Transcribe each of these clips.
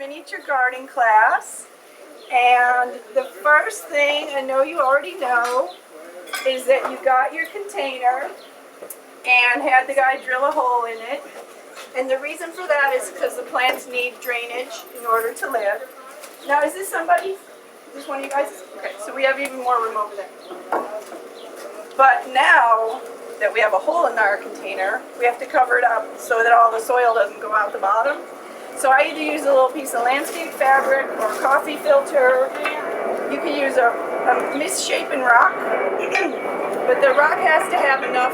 miniature garden class, and the first thing I know you already know is that you got your container and had the guy drill a hole in it. And the reason for that is because the plants need drainage in order to live. Now, is this somebody? Is this one of you guys? Okay, so we have even more room over there. But now that we have a hole in our container, we have to cover it up so that all the soil doesn't go out the bottom. So I either use a little piece of landscape fabric or a coffee filter. You can use a misshapen rock, but the rock has to have enough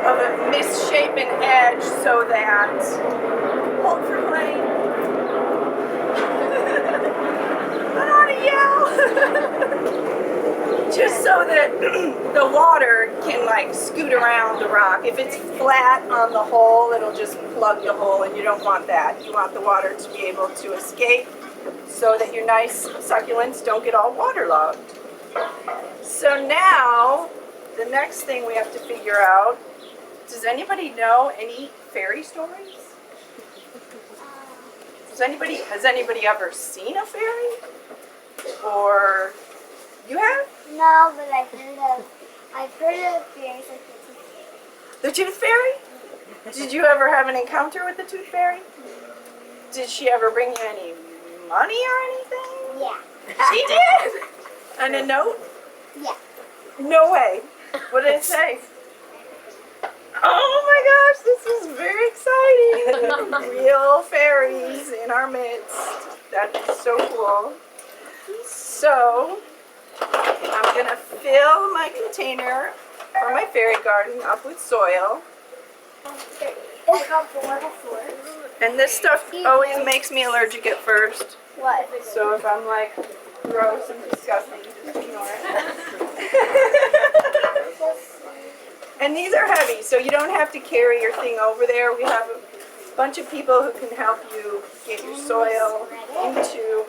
of a misshapen edge so that, hold for playing. I don't want to yell. Just so that the water can like scoot around the rock. If it's flat on the hole, it'll just plug the hole, and you don't want that. You want the water to be able to escape so that your nice succulents don't get all waterlogged. So now, the next thing we have to figure out, does anybody know any fairy stories? Has anybody ever seen a fairy? Or you have? No, but I've heard of fairies like The tooth fairy? Did you ever have an encounter with the tooth fairy? Did she ever bring you any money or anything? Yeah. She did? And a note? Yeah. No way. What did it say? Oh my gosh, this is very exciting. Real fairies in our midst. That is so cool. So, I'm going to fill my container for my fairy garden up with soil. And this stuff always makes me allergic at first. What? So if I'm like gross and disgusting, just ignore it. And these are heavy, so you don't have to carry your thing over there. We have a bunch of people who can help you get your soil into.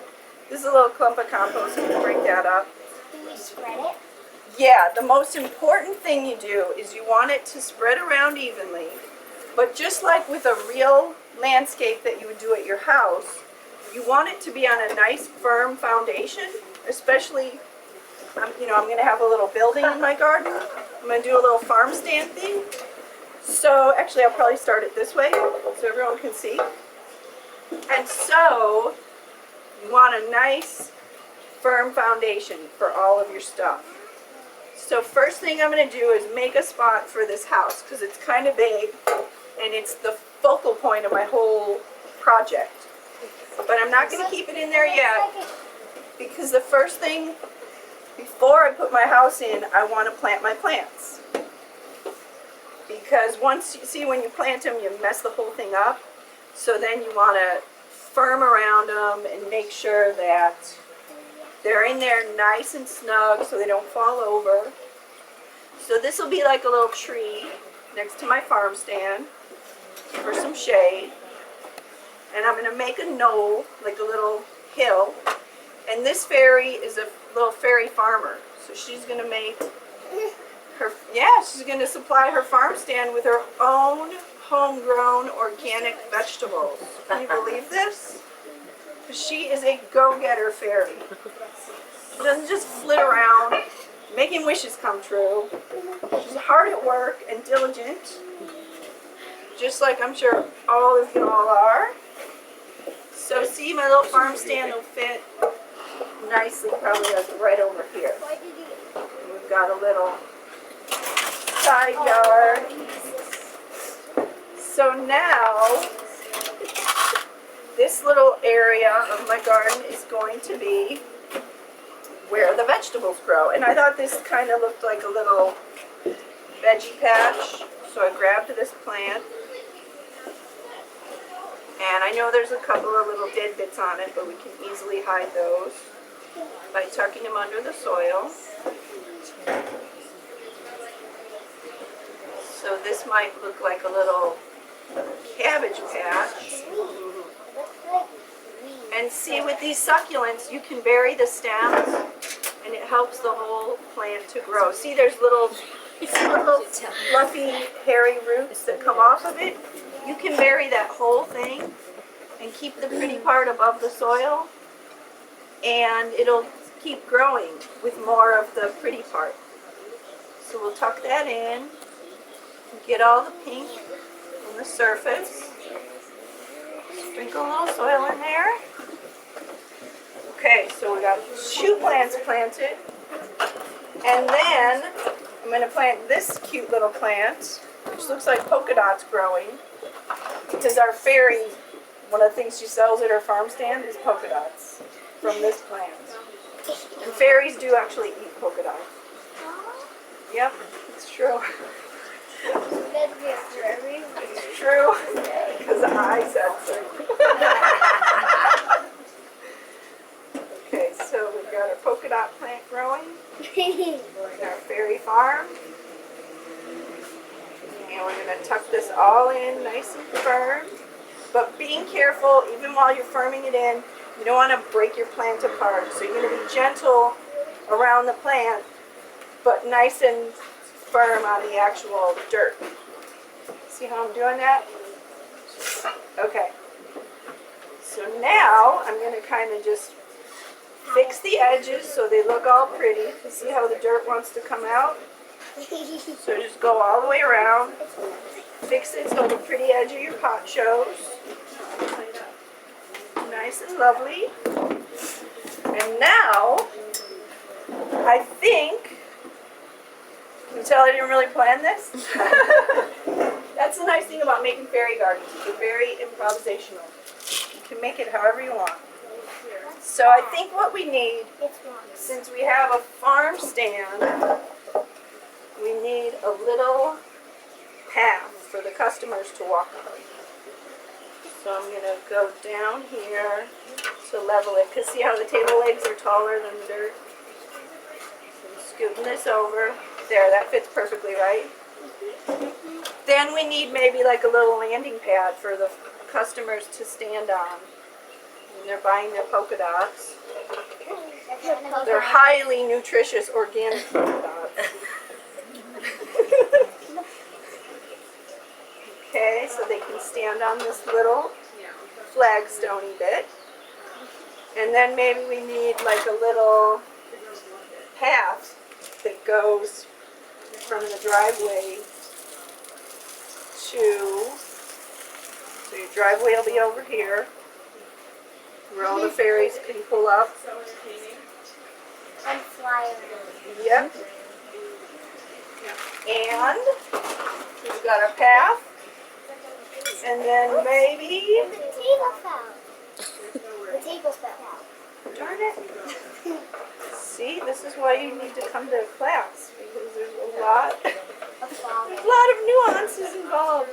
This is a little clump of compost, so you can break that up. Do you spread it? Yeah, the most important thing you do is you want it to spread around evenly. But just like with a real landscape that you would do at your house, you want it to be on a nice firm foundation, especially, I'm going to have a little building in my garden. I'm going to do a little farm stand thing. So actually I'll probably start it this way so everyone can see. And so you want a nice firm foundation for all of your stuff. So first thing I'm going to do is make a spot for this house because it's kind of big and it's the focal point of my whole project. But I'm not going to keep it in there yet because the first thing before I put my house in, I want to plant my plants. Because once you see when you plant them, you mess the whole thing up. So then you want to firm around them and make sure that they're in there nice and snug so they don't fall over. So this will be like a little tree next to my farm stand for some shade. And I'm going to make a knoll, like a little hill. And this fairy is a little fairy farmer. So she's going to make her, she's going to supply her farm stand with her own homegrown organic vegetables. Can you believe this? She is a go-getter fairy. She doesn't just flit around making wishes come true. She's hard at work and diligent, just like I'm sure all of you all are. So see, my little farm stand will fit nicely, probably like right over here. And we've got a little side yard. So now, this little area of my garden is going to be where the vegetables grow. And I thought this kind of looked like a little veggie patch, so I grabbed this plant. And I know there's a couple of little dead bits on it, but we can easily hide those by tucking them under the soil. So this might look like a little cabbage patch. And see, with these succulents, you can bury the stems, and it helps the whole plant to grow. See, there's little fluffy, hairy roots that come off of it. You can bury that whole thing, and keep the pretty part above the soil, and it'll keep growing with more of the pretty part. So we'll tuck that in, get all the pink on the surface, sprinkle a little soil in there. Okay, so we got shoe plants planted, and then I'm going to plant this cute little plant, which looks like polka dots growing, because our fairy, one of the things she sells at her farm stand is polka dots from this plant. And fairies do actually eat polka dots. Yep, it's true. It's true, because I said so. Okay, so we've got our polka dot plant growing in our fairy farm. And we're going to tuck this all in nice and firm. But being careful, even while you're firming it in, you don't want to break your plant apart. So you're going to be gentle around the plant, but nice and firm on the actual dirt. See how I'm doing that? Okay. So now I'm going to kind of just fix the edges so they look all pretty. You see how the dirt wants to come out? So just go all the way around. Fix it so the pretty edge of your pot shows. Nice and lovely. And now, I think, can you tell I didn't really plan this? That's the nice thing about making fairy gardens. They're very improvisational. You can make it however you want. So I think what we need, since we have a farm stand, we need a little path for the customers to walk on. So I'm going to go down here to level it, because see how the table legs are taller than the dirt? So I'm scooting this over. There, that fits perfectly right. Then we need maybe like a little landing pad for the customers to stand on when they're buying their polka dots. They're highly nutritious organic polka dots. Okay, so they can stand on this little flagstone-y bit. And then maybe we need like a little path that goes from the driveway to, so your driveway will be over here, where all the fairies can pull up. And fly over. Yep. And we've got a path. And then maybe, The table fell. The table fell. darn it. See, this is why you need to come to class, because there's a lot of nuances involved.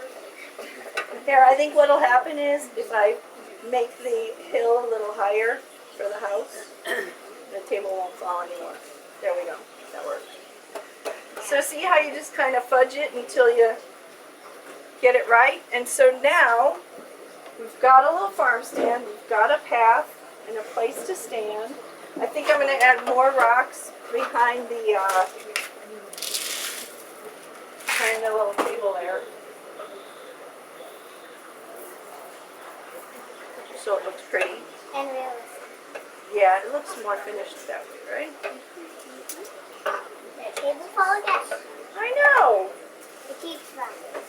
Here, I think what'll happen is if I make the hill a little higher for the house, the table won't fall anymore. There we go. That works. So see how you just kind of fudge it until you get it right? And so now we've got a little farm stand, we've got a path and a place to stand. I think I'm going to add more rocks behind the little table there, so it looks pretty. And realistic. Yeah, it looks more finished that way, right? The table fall again. I know. It keeps falling.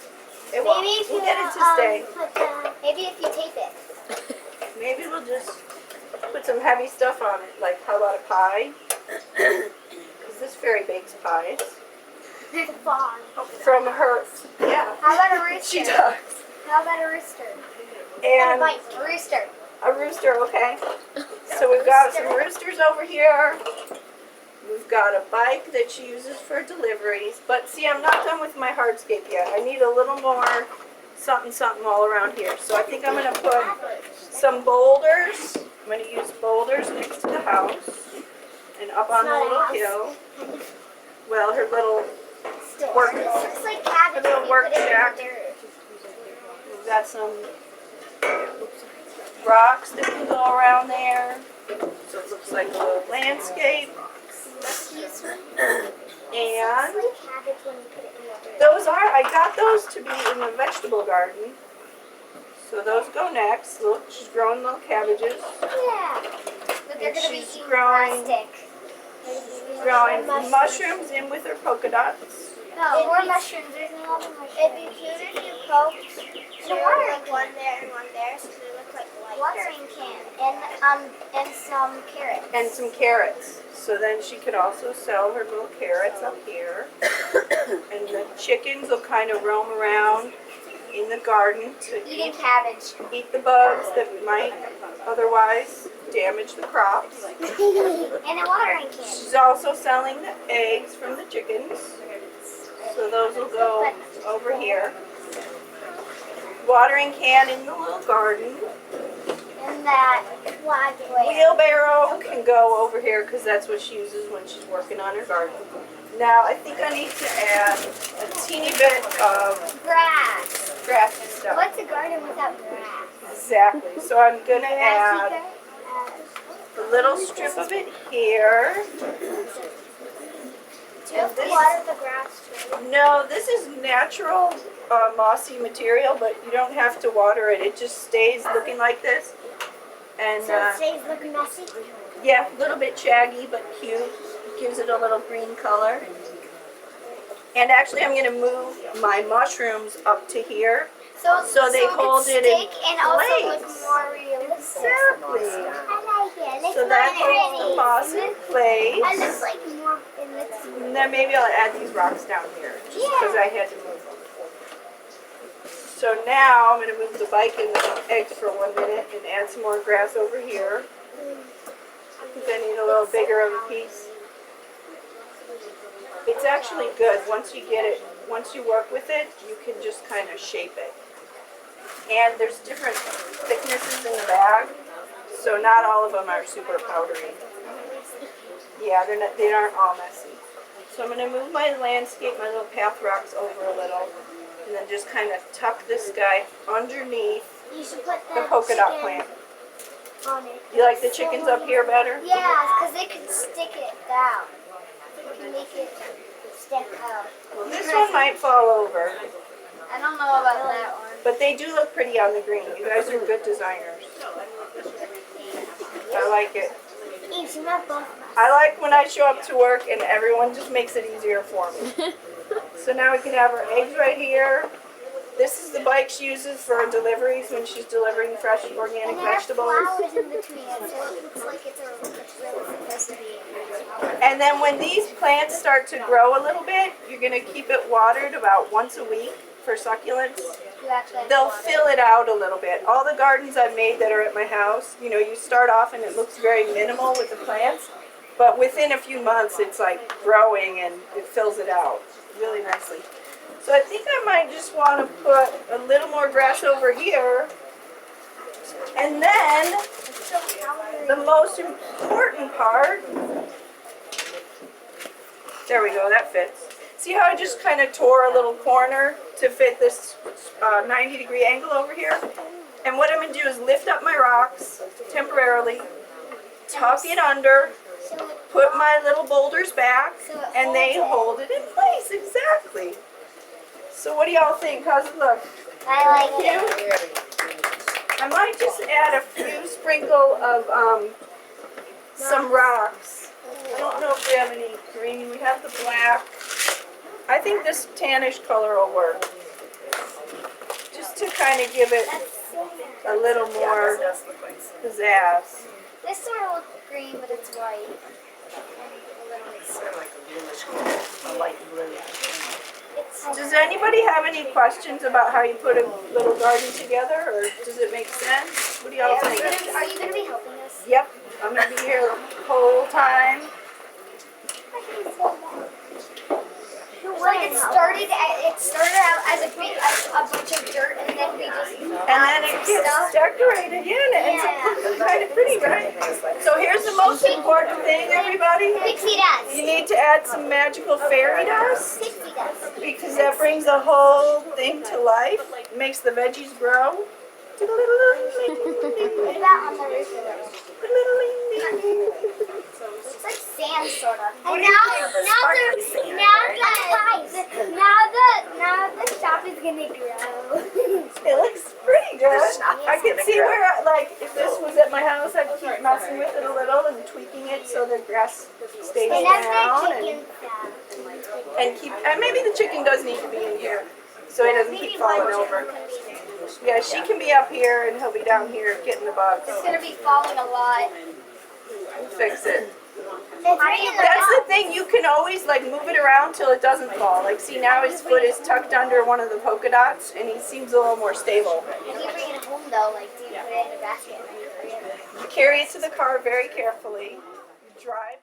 It won't. Maybe if We'll you get it to stay. maybe if you tape it. Maybe we'll just put some heavy stuff on it, like how about a pie? Because this fairy bakes pies. The fawn. From her, yeah. How about a rooster? She does. How about a rooster? And A rooster. a rooster, okay. So we've got some roosters over here. We've got a bike that she uses for deliveries. But see, I'm not done with my hardscape yet. I need a little more something all around here. So I think I'm going to put some boulders. I'm going to use boulders next to the house and up on the little hill. Well, her little work. It looks like cabbage A little when you work put it in shack. the dirt. We've got some rocks that can go around there. So it looks like a little landscape. And It's like cabbage when you put it in the dirt. those are, I got those to be in the vegetable garden. So So those go next. Look, she's growing little cabbages. Yeah. But they're And gonna be she's eating growing- plastic. Growing mushrooms in with her polka dots. No, more mushrooms. There's a lot of mushrooms. It'd be cute if you poked the watering can. One there and one there, so they look like lights. Watering can and some carrots. And some carrots. So then she could also sell her little carrots up here. And the chickens will kind of roam around in the garden to Eating cabbage. eat the bugs that might otherwise damage the crops. And a watering can. She's also selling the eggs from the chickens. So those will go over here. Watering can in the little garden. And that flagway. Wheelbarrow can go over here because that's what she uses when she's working on her garden. Now I think I need to add a teeny bit of Grass. grassy stuff. What's a garden without grass? Exactly. So I'm going to add Grassy a little strip of it here. Do you have to water the grass too? No, this is natural mossy material, but you don't have to water it. It just stays looking like this. And So it stays looking messy? yeah, a little bit shaggy, but cute. Gives it a little green color. And actually, I'm going to move my mushrooms up to here. So they hold it in stick and also look place. more realistic. Exactly. I like it. It So looks that more holds the pretty. moss in It place. looks like more. It looks. And then maybe I'll add these rocks down here, just because I had to move them. So now I'm going to move the bike and the eggs for 1 minute and add some more grass over here. I think I need a little bigger of a piece. It's actually good. Once you work with it, you can just kind of shape it. And there's different thicknesses in the bag, so not all of them are super powdery. Yeah, they aren't all messy. So I'm going to move my landscape, my little path rocks over a little, and then just kind of tuck this guy underneath You should put the polka dot plant. on it. You like the chickens up here better? Yeah, because they can stick it down. They can make it stick out. Well, this one might fall over, I don't know about that one. but they do look pretty on the green. You guys are good designers. I like it. Each, you have both of us. I like when I show up to work and everyone just makes it easier for me. So now we can have our eggs right here. This is the bike she uses for deliveries when she's delivering fresh organic And there are vegetables. flowers in between it, so it looks like it's really supposed to be. And then when these plants start to grow a little bit, you're going to keep it watered about once a week for succulents. You actually have to They'll water it. fill it out a little bit. All the gardens I've made that are at my house, you know, you start off and it looks very minimal with the plants, but within a few months it's like growing and it fills it out really nicely. So I think I might just want to put a little more grass over here. And then the most important part, there we go, that fits. See how I just kind of tore a little corner to fit this 90-degree angle over here? And what I'm going to do is lift up my rocks temporarily, tuck it under, put my little boulders back, and they hold it in place, exactly. So what do y'all think? How's it look? I like it. I might just add a few sprinkle of some rocks. I don't know if we have any green. We have the black. I think this tannish color will work. Just to kind of give it a little more pizzazz. This sort of looks green, but it's white. And a little bit Sort of like a bluish, a light blue. Does anybody have any questions about how you put a little garden together, or does it make sense? What do y'all think? Are you going to be helping us? Yep, I'm going to be here the whole time. Like it started out as a bunch of dirt, and then we just And then it gets decorated, yeah, and it ends up looking kind of pretty, right? So here's the most important thing, everybody. Pixie dust. You need to add some magical fairy dust, Pixie dust. because that brings the whole thing to life, makes the veggies grow. Put that on the roof of it. It's like sand, sort of. And now the shop is gonna grow. It looks pretty good. like, if this was at my house, I'd keep messing with it a little and tweaking it so the grass stays And that's down. my And, chicken sound. and maybe the chicken does need to be in here so he doesn't keep falling over. Yeah, she can be up here and he'll be down here getting the bugs. It's gonna be falling a lot. We'll fix it. It's right in the That's the thing, you can always like move it around till it doesn't fall. Like see now his foot is tucked under one of the polka dots and he seems a little more stable. If you bring it home though, like do you put it in a basket and then you bring it? You carry it to the car very carefully. You drive.